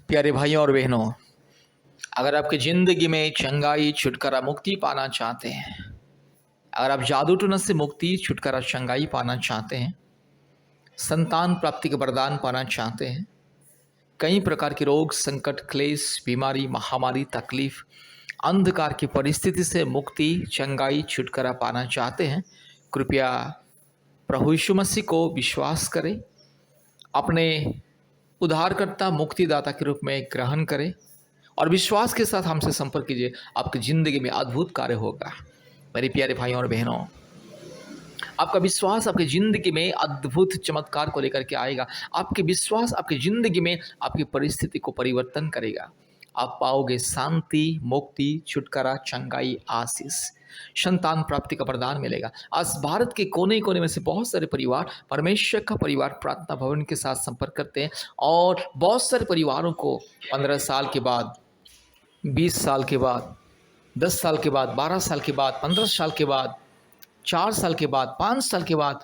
प्यारे भाइयों और बहनों, अगर आपकी ज़िंदगी में चंगाई, छुटकारा, मुक्ति पाना चाहते हैं, अगर आप जादू-टोना से मुक्ति, छुटकारा, चंगाई पाना चाहते हैं, संतान प्राप्ति का वरदान पाना चाहते हैं, कई प्रकार के रोग, संकट, क्लेश, बीमारी, महामारी, तकलीफ, अंधकार की परिस्थिति से मुक्ति, चंगाई, छुटकारा पाना चाहते हैं, कृपया प्रभु यीशु मसीह को विश्वास करें, अपने उद्धारकर्ता, मुक्तिदाता के रूप में ग्रहण करें और विश्वास के साथ हमसे संपर्क कीजिए। आपकी ज़िंदगी में अद्भुत कार्य होगा। मेरे प्यारे भाइयों और बहनों, आपका विश्वास आपकी ज़िंदगी में अद्भुत चमत्कार को लेकर के आएगा। आपके विश्वास आपकी ज़िंदगी में आपकी परिस्थिति को परिवर्तन करेगा। आप पाओगे शांति, मुक्ति, छुटकारा, चंगाई, आशीष, संतान प्राप्ति का वरदान मिलेगा। आज भारत के कोने-कोने में से बहुत सारे परिवार परमेश्वर का परिवार प्रार्थना भवन के साथ संपर्क करते हैं और बहुत सारे परिवारों को 15 साल के बाद, 20 साल के बाद, 10 साल के बाद, 12 साल के बाद, 15 साल के बाद, 4 साल के बाद, 5 साल के बाद,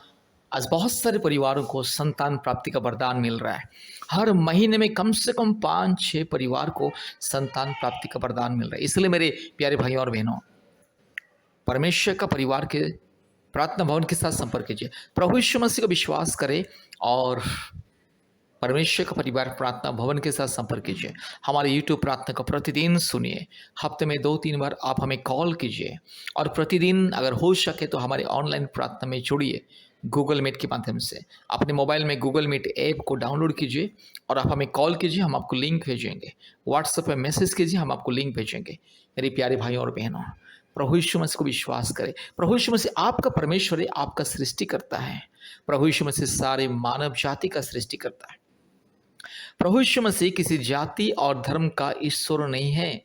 आज बहुत सारे परिवारों को संतान प्राप्ति का वरदान मिल रहा है। हर महीने में कम से कम 5-6 परिवार को संतान प्राप्ति का वरदान मिल रहा है। इसलिए मेरे प्यारे भाइयों और बहनों, परमेश्वर का परिवार के प्रार्थना भवन के साथ संपर्क कीजिए। प्रभु यीशु मसीह का विश्वास करें और परमेश्वर का परिवार प्रार्थना भवन के साथ संपर्क कीजिए। हमारे यूट्यूब प्रार्थना को प्रतिदिन सुनिए। हफ्ते में 2-3 बार आप हमें कॉल कीजिए और प्रतिदिन अगर हो सके तो हमारे ऑनलाइन प्रार्थना में जुड़िए। गूगल मीट के माध्यम से अपने मोबाइल में गूगल मीट ऐप को डाउनलोड कीजिए और आप हमें कॉल कीजिए, हम आपको लिंक भेजेंगे। व्हाट्सएप पे मैसेज कीजिए, हम आपको लिंक भेजेंगे। मेरे प्यारे भाइयों और बहनों, प्रभु यीशु मसीह को विश्वास करें। प्रभु यीशु मसीह आपका परमेश्वर है, आपका सृष्टि करता है। प्रभु यीशु मसीह सारे मानव जाति का सृष्टि करता है। प्रभु यीशु मसीह किसी जाति और धर्म का ईश्वर नहीं है,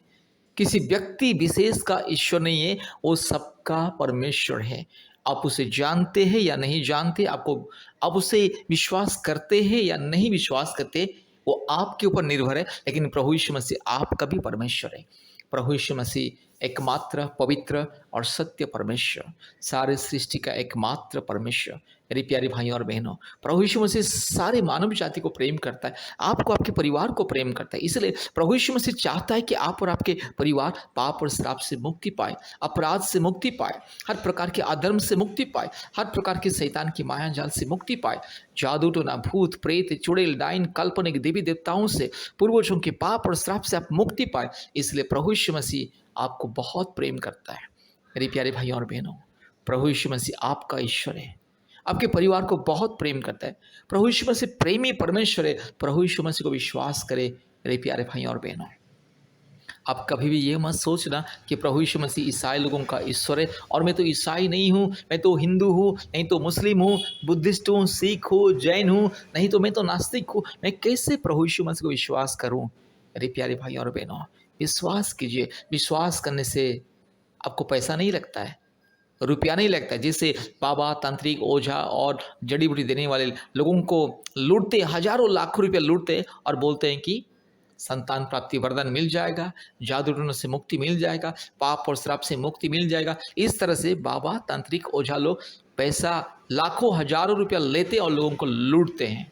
किसी व्यक्ति विशेष का ईश्वर नहीं है, वो सबका परमेश्वर है। आप उसे जानते हैं या नहीं जानते, आप उसे विश्वास करते हैं या नहीं विश्वास करते, वो आपके ऊपर निर्भर है। लेकिन प्रभु यीशु मसीह आपका भी परमेश्वर है। प्रभु यीशु मसीह एकमात्र पवित्र और सत्य परमेश्वर, सारे सृष्टि का एकमात्र परमेश्वर। मेरे प्यारे भाइयों और बहनों, प्रभु यीशु मसीह सारे मानव जाति को प्रेम करता है, आपको, आपके परिवार को प्रेम करता है। इसलिए प्रभु यीशु मसीह चाहता है कि आप और आपके परिवार पाप और श्राप से मुक्ति पाए, अपराध से मुक्ति पाए, हर प्रकार के अधर्म से मुक्ति पाए, हर प्रकार के शैतान की माया जाल से मुक्ति पाए, जादू टोना, भूत प्रेत, चुड़ैल, डाइन, काल्पनिक देवी देवताओं से, पूर्वजों के पाप और श्राप से आप मुक्ति पाए। इसलिए प्रभु यीशु मसीह आपको बहुत प्रेम करता है। मेरे प्यारे भाइयों और बहनों, प्रभु यीशु मसीह आपका ईश्वर है, आपके परिवार को बहुत प्रेम करता है। प्रभु यीशु मसीह प्रेमी परमेश्वर है। प्रभु यीशु मसीह को विश्वास करें। मेरे प्यारे भाइयों और बहनों, आप कभी भी ये मत सोचना कि प्रभु यीशु मसीह ईसाई लोगों का ईश्वर है और मैं तो ईसाई नहीं हूँ, मैं तो हिंदू हूँ, नहीं तो मुस्लिम हूँ, बुद्धिस्ट हूँ, सिख हूँ, जैन हूँ, नहीं तो मैं तो नास्तिक हूँ, मैं कैसे प्रभु यीशु मसीह को विश्वास करूँ। मेरे प्यारे भाइयों और बहनों, विश्वास कीजिए। विश्वास करने से आपको पैसा नहीं लगता है, रुपया नहीं लगता है। जिससे बाबा, तांत्रिक, ओझा और जड़ी बूटी देने वाले लोगों को लूटते, हजारों लाखों रुपया लूटते और बोलते हैं कि संतान प्राप्ति वरदान मिल जाएगा, जादू टोना से मुक्ति मिल जाएगा, पाप और श्राप से मुक्ति मिल जाएगा। इस तरह से बाबा, तांत्रिक, ओझा लोग पैसा लाखों हजारों रुपया लेते और लोगों को लूटते हैं।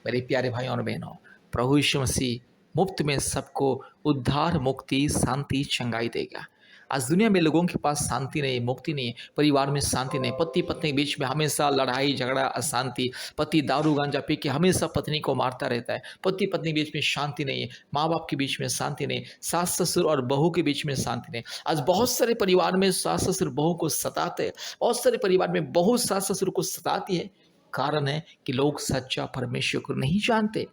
मेरे प्यारे भाइयों और बहनों, प्रभु यीशु मसीह मुफ्त में सबको उद्धार, मुक्ति, शांति, चंगाई देगा। आज दुनिया में लोगों के पास शांति नहीं है, मुक्ति नहीं है, परिवार में शांति नहीं, पति पत्नी के बीच में हमेशा लड़ाई झगड़ा, अशांति, पति दारू गांजा पी के हमेशा पत्नी को मारता रहता है, पति पत्नी के बीच में शांति नहीं है, माँ बाप के बीच में शांति नहीं, सास ससुर और बहू के बीच में शांति नहीं। आज बहुत सारे परिवार में सास ससुर बहू को सताते हैं, बहुत सारे परिवार में बहू सास ससुर को सताती है। कारण है कि लोग सच्चा परमेश्वर को नहीं जानते,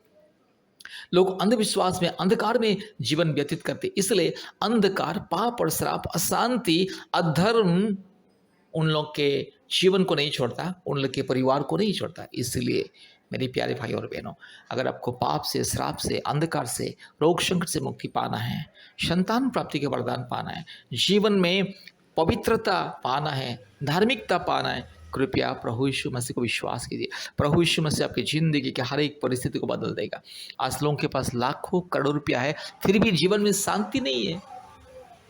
लोग अंधविश्वास में, अंधकार में जीवन व्यतीत करते। इसलिए अंधकार, पाप और श्राप, अशांति, अधर्म उन लोग के जीवन को नहीं छोड़ता, उन लोग के परिवार को नहीं छोड़ता। इसलिए मेरे प्यारे भाई और बहनों, अगर आपको पाप से, श्राप से, अंधकार से, रोग संकट से मुक्ति पाना है, संतान प्राप्ति के वरदान पाना है, जीवन में पवित्रता पाना है, धार्मिकता पाना है, कृपया प्रभु यीशु मसीह को विश्वास कीजिए। प्रभु यीशु मसीह आपकी ज़िंदगी के हर एक परिस्थिति को बदल देगा। आज लोगों के पास लाखों करोड़ों रुपया है, फिर भी जीवन में शांति नहीं है,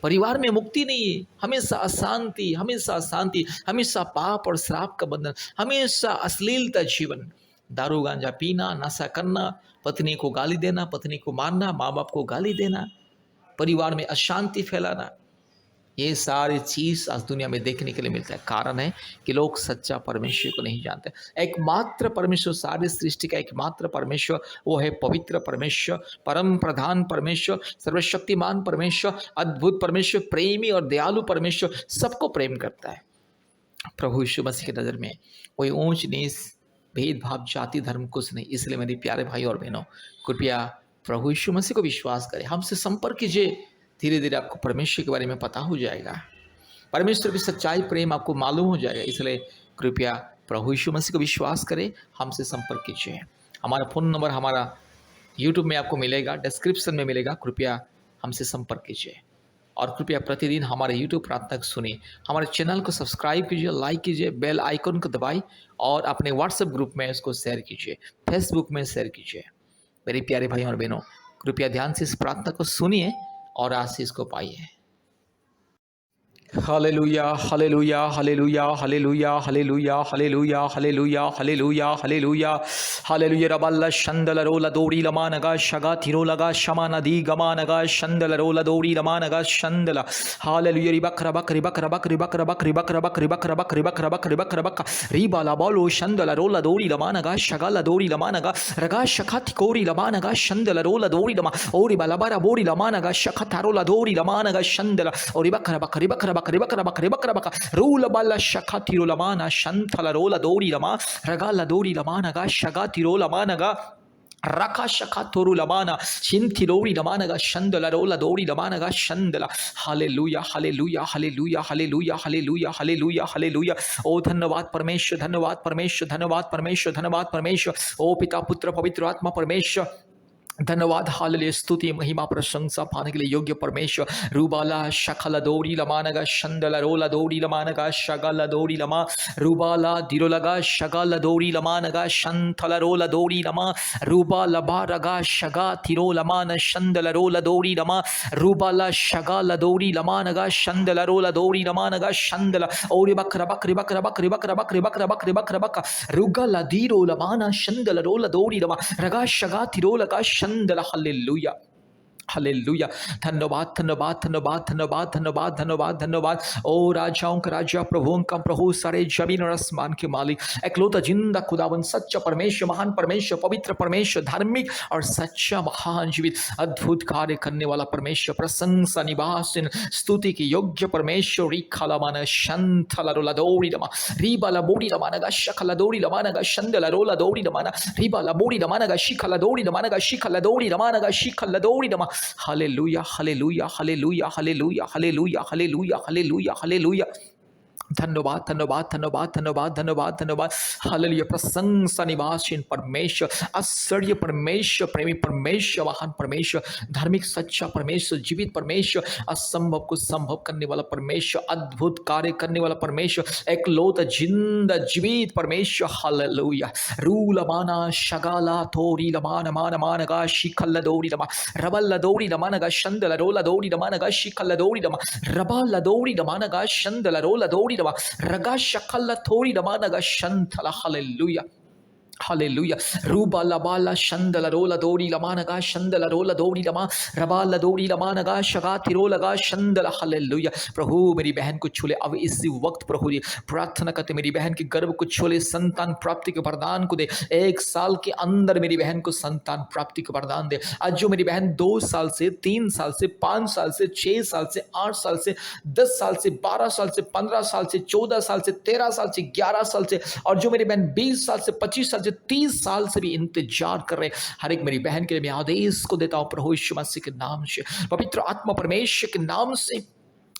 परिवार में मुक्ति नहीं है, हमेशा अशांति, हमेशा अशांति, हमेशा पाप और श्राप का बंधन, हमेशा अश्लीलता जीवन। दारू गांजा पीना, नशा करना, पत्नी को गाली देना, पत्नी को मारना, माँ बाप को गाली देना, परिवार में अशांति फैलाना, ये सारी चीज आज दुनिया में देखने के लिए मिलता है। कारण है कि लोग सच्चा परमेश्वर को नहीं जानते। एकमात्र परमेश्वर, सारी सृष्टि का एकमात्र परमेश्वर, वो है पवित्र परमेश्वर, परम प्रधान परमेश्वर, सर्वशक्तिमान परमेश्वर, अद्भुत परमेश्वर, प्रेमी और दयालु परमेश्वर, सबको प्रेम करता है। प्रभु यीशु मसीह की नज़र में कोई ऊंच नीच, भेदभाव, जाति, धर्म कुछ नहीं। इसलिए मेरे प्यारे भाई और बहनों, कृपया प्रभु यीशु मसीह को विश्वास करें, हमसे संपर्क कीजिए। धीरे धीरे आपको परमेश्वर के बारे में पता हो जाएगा, परमेश्वर की सच्चाई, प्रेम आपको मालूम हो जाएगा। इसलिए कृपया प्रभु यीशु मसीह को विश्वास करें, हमसे संपर्क कीजिए। हमारा फ़ोन नंबर हमारा यूट्यूब में आपको मिलेगा, डिस्क्रिप्शन में मिलेगा। कृपया हमसे संपर्क कीजिए और कृपया प्रतिदिन हमारे यूट्यूब प्रार्थना को सुनिए। हमारे चैनल को सब्सक्राइब कीजिए, लाइक कीजिए, बेल आइकन को दबाइए और अपने व्हाट्सएप ग्रुप में इसको शेयर कीजिए, फेसबुक में शेयर कीजिए। मेरे प्यारे भाई और बहनों, कृपया ध्यान से इस प्रार्थना को सुनिए और आशीष को पाइए। Hallelujah, hallelujah, hallelujah, hallelujah, hallelujah, hallelujah, hallelujah, hallelujah, hallelujah, hallelujah. रबल्ला शंदल रोला दोरी लमानगा शगा थिरो लगा शमा नदी गमानगा शंदल रोला दोरी लमानगा शंदला। हालेलुया। रिबक रबक रिबक रबक रिबक रबक रिबक रबक रिबक रबक रिबक रबक रिबक रबक रिबा लाबालो शंदल रोला दोरी लमानगा शगा ला दोरी लमानगा रगा शखत कोरी लमानगा शंदल रोला दोरी लमा ओरी बालाबारा बोरी लमानगा शखत रोला दोरी लमानगा शंदला ओरी बक रबक रिबक रबक रिबक रबक रिबक रबक रूल बाला शखा तिरो लमाना शंथला रोला दोरी लमा रगा ला दोरी लमानगा शगा तिरो लमानगा रका शखा तोरु लमाना चिंथिरोरी लमानगा शंदला रोला दोरी लमानगा शंदला। Hallelujah, hallelujah, hallelujah, hallelujah, hallelujah, hallelujah, hallelujah. ओ धन्यवाद परमेश्वर, धन्यवाद परमेश्वर, धन्यवाद परमेश्वर, धन्यवाद परमेश्वर। ओ पिता, पुत्र, पवित्र आत्मा परमेश्वर, धन्यवाद। हालेलुया, स्तुति, महिमा, प्रशंसा पाने के लिए योग्य परमेश्वर। रूबाला शखला दोरी लमानगा शंदला रोला दोरी लमानगा शगला दोरी लमा रूबाला दिरोलगा शगला दोरी लमानगा शंथला रोला दोरी लमा रूबा लबा रगा शगा तिरो लमान शंदला रोला दोरी लमा रूबाला शगला दोरी लमानगा शंदला रोला दोरी लमानगा शंदला ओरी बकरा बकरी बकरा बकरी बकरा बकरी बकरा बकरी बकरा बक रुगला दीरो लमाना शंदला रोला दोरी लमा रगा शगा तिरो लगा हालेलुया, हालेलुया। धन्यवाद, धन्यवाद, धन्यवाद, धन्यवाद, धन्यवाद, धन्यवाद, धन्यवाद। ओ राजाओं का राजा, प्रभुओं का प्रभु, सारे जमीन और आसमान के मालिक, एकलौता जिंदा खुदावन, सच्चा परमेश्वर, महान परमेश्वर, पवित्र परमेश्वर, धार्मिक और सच्चा, महान, जीवित, अद्भुत कार्य करने वाला परमेश्वर, प्रशंसा, निवास, स्तुति की योग्य परमेश्वर। रिखाला माना शंथला रोला दौड़ी लमा रिबाला बोड़ी लमानगा शखला दौड़ी लमानगा शंदला रोला दौड़ी लमाना रिबाला बोड़ी लमानगा शिखला दौड़ी लमानगा शिखला दौड़ी लमानगा शिखला दौड़ी लमा। Hallelujah, hallelujah, hallelujah, hallelujah, hallelujah, hallelujah, hallelujah, hallelujah. धन्यवाद, धन्यवाद, धन्यवाद, धन्यवाद, धन्यवाद, धन्यवाद। हालेलुया, प्रशंसा, निवासीन परमेश्वर, आश्चर्य परमेश्वर, प्रेमी परमेश्वर, महान परमेश्वर, धार्मिक सच्चा परमेश्वर, जीवित परमेश्वर, असंभव को संभव करने वाला परमेश्वर, अद्भुत कार्य करने वाला परमेश्वर, एकलौता जिंदा जीवित परमेश्वर। हालेलुया। रूल माना शगाला थोरी लमान मान मानगा शिखल दौड़ी लमा रबल दौड़ी लमानगा शंदल रोला दौड़ी लमानगा शिखल दौड़ी लमा रबल दौड़ी लमानगा शंदल रोला दौड़ी रगा शखला थोड़ी रमानगा शंथला। Hallelujah, hallelujah. रूबा लबाला शंदला रोला दौड़ी लमानगा शंदला रोला दौड़ी लमा रबाला दौड़ी लमानगा शगा तिरो लगा शंदला। हालेलुया। प्रभु मेरी बहन को छूले अब इसी वक्त। प्रभु जी प्रार्थना करते मेरी बहन के गर्भ को छूले, संतान प्राप्ति के वरदान को दे। 1 साल के अंदर मेरी बहन को संतान प्राप्ति का वरदान दे। आज जो मेरी बहन 2 साल से, 3 साल से, 5 साल से, 6 साल से, 8 साल से, 10 साल से, 12 साल से, 15 साल से, 14 साल से, 13 साल से, 11 साल से, और जो मेरी बहन 20 साल से, 25 साल से, 30 साल से भी इंतजार कर रहे, हर एक मेरी बहन के लिए मैं आदेश को देता हूं प्रभु यीशु मसीह के नाम से, पवित्र आत्मा परमेश्वर के नाम से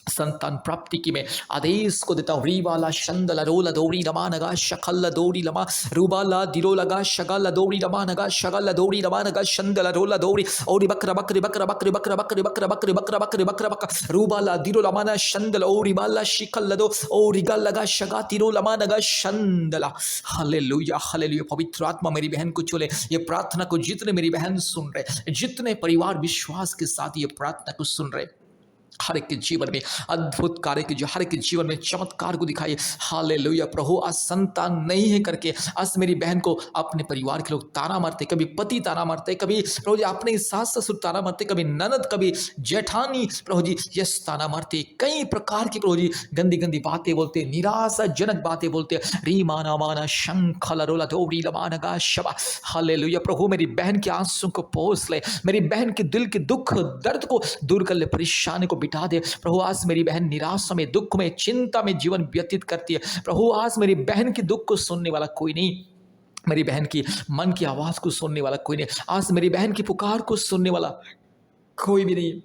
संतान प्राप्ति की मैं आदेश को देता हूँ। रीवाला शंदला रोला दौड़ी लमा नगा शखल्ला दौड़ी लमा रूबाला दिरो लगा शगला दौड़ी लमा नगा शगला दौड़ी लमा नगा शंदला रोला दौड़ी और बकरा बकरी बकरा बकरी बकरा बकरी बकरा बकरी बकरा बकरी बकरा बक रूबाला दिरो लमाना शंदला ओ रिबाला शिखल्ला दो ओ रिगल लगा शगा तिरो लमा नगा शंदला। Hallelujah, hallelujah. पवित्र आत्मा मेरी बहन को चले। ये प्रार्थना को जितने मेरी बहन सुन रहे, जितने परिवार विश्वास के साथ ये प्रार्थना को सुन रहे, हर एक के जीवन में अद्भुत कार्य की, जो हर एक के जीवन में चमत्कार को दिखाइए। हालेलुया प्रभु, आज संतान नहीं है करके आज मेरी बहन को अपने परिवार के लोग ताना मारते, कभी पति ताना मारते, कभी प्रभु जी अपने सास ससुर ताना मारते, कभी ननद, कभी जेठानी प्रभु जी यस ताना मारते, कई प्रकार की प्रभु जी गंदी गंदी बातें बोलते, निराशाजनक बातें बोलते। री माना माना शंखल रोला दोरी लमानगा शबा। हालेलुया प्रभु, मेरी बहन के आंसू को पोंछ ले, मेरी बहन के दिल के दुख दर्द को दूर कर ले, परेशानी को बिठा दे प्रभु। आज मेरी बहन निराशा में, दुख में, चिंता में जीवन व्यतीत करती है प्रभु। आज मेरी बहन की दुख को सुनने वाला कोई नहीं, मेरी बहन की मन की आवाज को सुनने वाला कोई नहीं, आज मेरी बहन की पुकार को सुनने वाला कोई भी नहीं।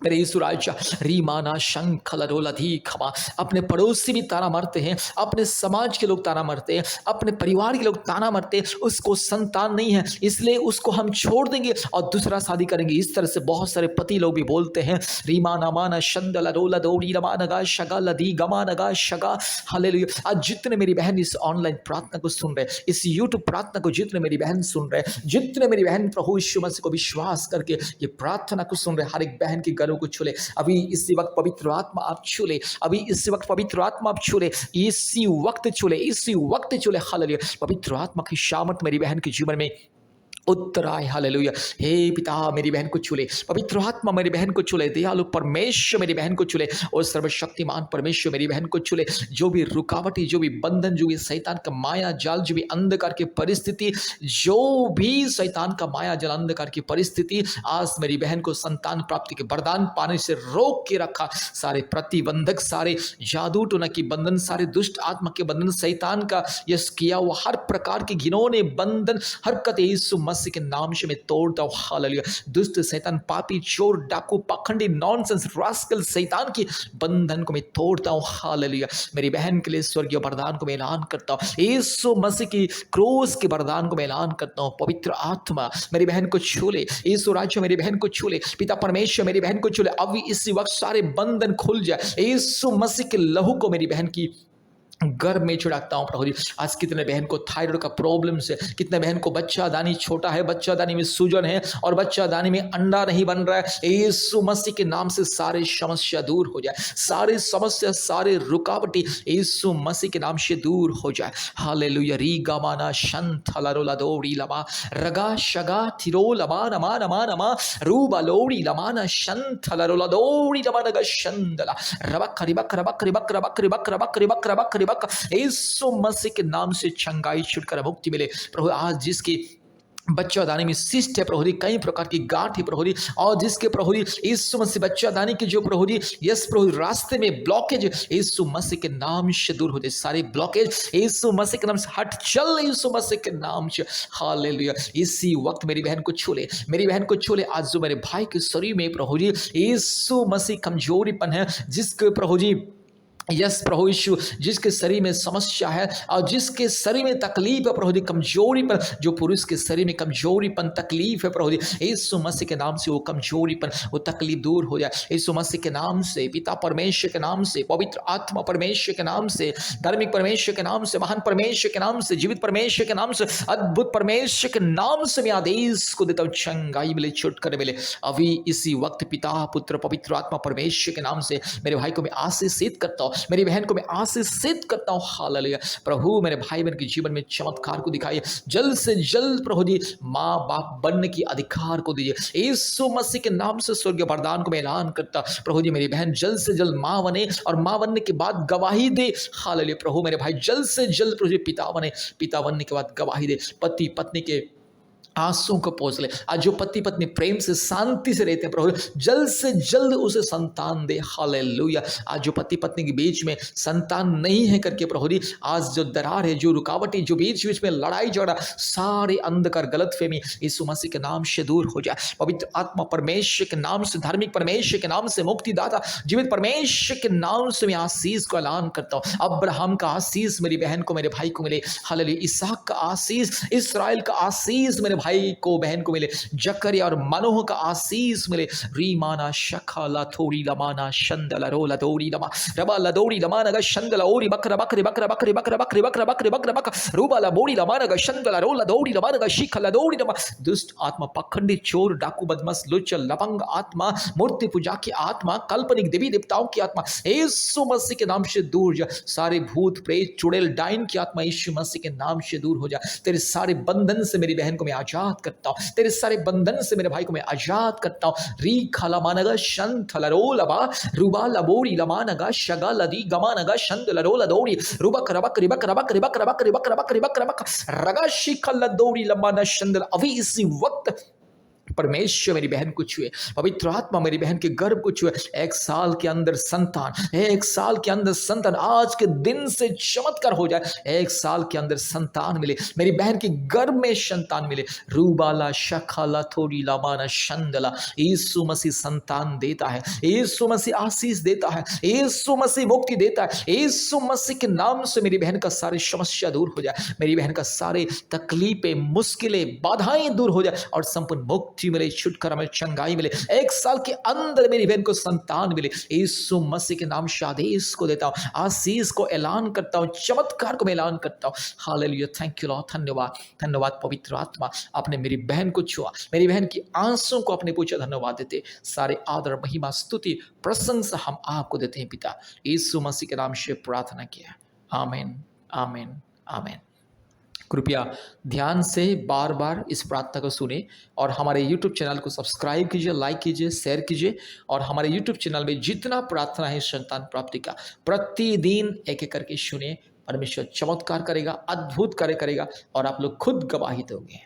मेरे यीशु राजा रीमाना शंखल रोलधी खमा। अपने पड़ोसी भी ताना मारते हैं, अपने समाज के लोग ताना मारते हैं, अपने परिवार के लोग ताना मारते हैं, उसको संतान नहीं है इसलिए उसको हम छोड़ देंगे और दूसरा शादी करेंगे। इस तरह से बहुत सारे पति लोग भी बोलते हैं। रीमाना माना शंदल रोला दौड़ी रमानगा शगा लधी गमानगा शगा। हालेलुया। आज जितने मेरी बहन इस ऑनलाइन प्रार्थना को सुन रहे, इस यूट्यूब प्रार्थना को जितने मेरी बहन सुन रहे, जितने मेरी बहन प्रभु यीशु मसीह को विश्वास करके ये प्रार्थना को सुन रहे, हर एक बहन की को छूले अभी इसी वक्त। पवित्र आत्मा आप छूले अभी इसी वक्त, पवित्र आत्मा आप छूले इसी वक्त, छूले इसी वक्त छूले। हालेलुया। पवित्र आत्मा की सामर्थ मेरी बहन के जीवन में उत्तर आए। हालेलुया। हे पिता, मेरी बहन को छूले, पवित्र आत्मा मेरी बहन को छूले, दयालु परमेश्वर मेरी बहन को छूले और सर्वशक्तिमान परमेश्वर मेरी बहन को छूले। जो भी रुकावटी, जो भी बंधन, जो भी शैतान का माया जाल, जो भी अंधकार की परिस्थिति, जो भी शैतान का माया जाल, अंधकार की परिस्थिति, आज मेरी बहन को संतान प्राप्ति के वरदान पाने से रोक के रखा। सारे प्रतिबंधक, सारे जादू टोना की बंधन, सारे दुष्ट आत्मा के बंधन, शैतान का यस किया हुआ हर प्रकार के घिनौने बंधन, हरकत यीशु मसीह के नाम से मैं तोड़ता हूं। हालेलुया। दुष्ट शैतान, पापी, चोर, डाकू, पाखंडी, नॉनसेंस, रास्कल शैतान की बंधन को मैं तोड़ता हूं। हालेलुया। मेरी बहन के लिए स्वर्गीय वरदान को मैं ऐलान करता हूं। यीशु मसीह की क्रूस के वरदान को मैं ऐलान करता हूं। पवित्र आत्मा मेरी बहन को छूले, यीशु राजा मेरी बहन को छूले, पिता परमेश्वर मेरी बहन को छूले। अभी इसी वक्त सारे बंधन खुल जाए। यीशु मसीह के लहू को मेरी बहन की गर्भ में छिड़कता हूं प्रभु जी। आज कितने बहन को थायराइड का प्रॉब्लम से, कितने बहन को बच्चा दानी छोटा है, बच्चा दानी में सूजन है और बच्चा दानी में अंडा नहीं बन रहा है। यीशु मसीह के नाम से सारे समस्या दूर हो जाए, सारे समस्या, सारे रुकावटी यीशु मसीह के नाम से दूर हो जाए। हालेलुया। री गामाना शंथ हलारोला दोरी लमा रगा शगा थिरो लमा नमा नमा नमा रूबा लोरी लमाना शंथ हलारोला दोरी लमा रगा शंदला रबक रिबक रबक रिबक रबक रिबक रबक रिबक रबक रिबक। यीशु मसीह के नाम से चंगाई, छुटकारा, मुक्ति मिले प्रभु। आज जिसकी बच्चा दानी में सिस्ट है प्रभु जी, कई प्रकार की गांठ है प्रभु जी, और जिसके प्रभु जी यीशु मसीह बच्चा दानी की जो प्रभु जी यस प्रभु रास्ते में ब्लॉकेज, यीशु मसीह के नाम से दूर हो जाए। सारे ब्लॉकेज यीशु मसीह के नाम से हट चल, यीशु मसीह के नाम से। हालेलुया। इसी वक्त मेरी बहन को छूले, मेरी बहन को छूले। आज जो मेरे भाई के शरीर में प्रभु जी यीशु मसीह कमजोरीपन है, जिसके प्रभु जी यस प्रभु यीशु, जिसके शरीर में समस्या है और जिसके शरीर में तकलीफ है प्रभु जी, कमजोरीपन, जो पुरुष के शरीर में कमजोरीपन, तकलीफ है प्रभु जी, यीशु मसीह के नाम से वो कमजोरीपन, वो तकलीफ दूर हो जाए। यीशु मसीह के नाम से, पिता परमेश्वर के नाम से, पवित्र आत्मा परमेश्वर के नाम से, धार्मिक परमेश्वर के नाम से, महान परमेश्वर के नाम से, जीवित परमेश्वर के नाम से, अद्भुत परमेश्वर के नाम से मैं आदेश को देता हूँ, चंगाई मिले, छुटकारा मिले अभी इसी वक्त। पिता, पुत्र, पवित्र आत्मा परमेश्वर के नाम से मेरे भाई को मैं आशीषित करता हूँ, मेरी बहन को मैं आशीषित करता हूं। हालेलुया। प्रभु मेरे भाई बहन के जीवन में चमत्कार को दिखाइए, जल्द से जल्द प्रभु जी माँ बाप बनने की अधिकार को दीजिए। यीशु मसीह के नाम से स्वर्गीय वरदान को मैं ऐलान करता प्रभु जी, मेरी बहन जल्द से जल्द माँ बने और माँ बनने के बाद गवाही दे। हालेलुया। प्रभु मेरे भाई जल्द से जल्द प्रभु जी पिता बने, पिता बनने के बाद गवाही दे, पति पत्नी के आंसू को पोंछ ले। आज जो पति पत्नी प्रेम से, शांति से रहते हैं प्रभु, जल्द से जल्द उसे संतान दे। हालेलुया। आज जो पति पत्नी के बीच में संतान नहीं है करके प्रभु जी, आज जो दरार है, जो रुकावटें, जो बीच बीच में लड़ाई झगड़ा, सारे अंधकार, गलतफहमी यीशु मसीह के नाम से दूर हो जाए। पवित्र आत्मा परमेश्वर के नाम से, धार्मिक परमेश्वर के नाम से, मुक्तिदाता जीवित परमेश्वर के नाम से मैं आशीष को ऐलान करता हूँ। अब्राहम का आशीष मेरी बहन को, मेरे भाई को मिले। हालेलुया। इसहाक का आशीष, इस्राएल का आशीष मेरे भाई भाई को बहन को मिले, जकरिया और मनोह का आशीष मिले। रीमाना शखा लथोड़ी लमाना शंदला रो लदोड़ी लमा रबा लदोड़ी लमाना ग शंदला ओरी बकरा बकरी बकरा बकरी बकरा बकरी बकरा बकरी बकरा बक रूबा लबोड़ी लमाना ग शंदला रो लदोड़ी लमाना ग शिख लदोड़ी लमा। दुष्ट आत्मा, पखंडी, चोर, डाकू, बदमाश, लुच्चल, लपंग आत्मा, मूर्ति पूजा की आत्मा, काल्पनिक देवी देवताओं की आत्मा यीशु मसीह के नाम से दूर जा। सारे भूत प्रेत चुड़ैल डाइन की आत्मा यीशु मसीह के नाम से दूर हो जा। तेरे सारे बंधन से मेरी बहन को मैं आजाद करता हूं, तेरे सारे बंधन से मेरे भाई को मैं आजाद करता हूं। री खाला मानगा शंथ लरो लबा रुबा लबोरी लमानगा शगा लदी गमानगा शंद लरो लदोरी रुबक रबक रिबक रबक रिबक रबक रिबक रबक रिबक रबक रगा शिखल लदोरी लमाना शंदल। अभी इसी वक्त परमेश्वर मेरी बहन को छुए, पवित्र आत्मा मेरी बहन के गर्भ को छुए। 1 साल के अंदर संतान, 1 साल के अंदर संतान, आज के दिन से चमत्कार हो जाए। 1 साल के अंदर संतान मिले, मेरी बहन के गर्भ में संतान मिले। रूबाला शखाला थोड़ी लामाना शंदला। यीशु मसीह संतान देता है, यीशु मसीह आशीष देता है, यीशु मसीह मुक्ति देता है। यीशु मसीह के नाम से मेरी बहन का सारी समस्या दूर हो जाए, मेरी बहन का सारे तकलीफें, मुश्किलें, बाधाएं दूर हो जाए और संपूर्ण मुक्ति मिले, छुटकारा मिले, चंगाई मिले। 1 साल के अंदर मेरी बहन को संतान मिले। यीशु मसीह के नाम से आदेश को देता हूं, आशीष को ऐलान करता हूं, चमत्कार को मैं ऐलान करता हूं। हालेलुया, थैंक यू लॉर्ड, धन्यवाद, धन्यवाद पवित्र आत्मा, आपने मेरी बहन को छुआ, मेरी बहन की आंसुओं को अपने पूछा। धन्यवाद देते, सारे आदर, महिमा, स्तुति, प्रशंसा हम आपको देते हैं पिता। यीशु मसीह के नाम से प्रार्थना किया, आमीन, आमीन, आमीन। कृपया ध्यान से बार बार इस प्रार्थना को सुने और हमारे YouTube चैनल को सब्सक्राइब कीजिए, लाइक कीजिए, शेयर कीजिए। और हमारे YouTube चैनल में जितना प्रार्थना है संतान प्राप्ति का, प्रतिदिन एक एक करके सुने। परमेश्वर चमत्कार करेगा, अद्भुत कार्य करेगा और आप लोग खुद गवाही दोगे।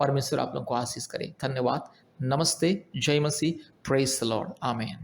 परमेश्वर आप लोग को आशीष करे। धन्यवाद, नमस्ते, जय मसीह, प्रेज द लॉर्ड, आमीन।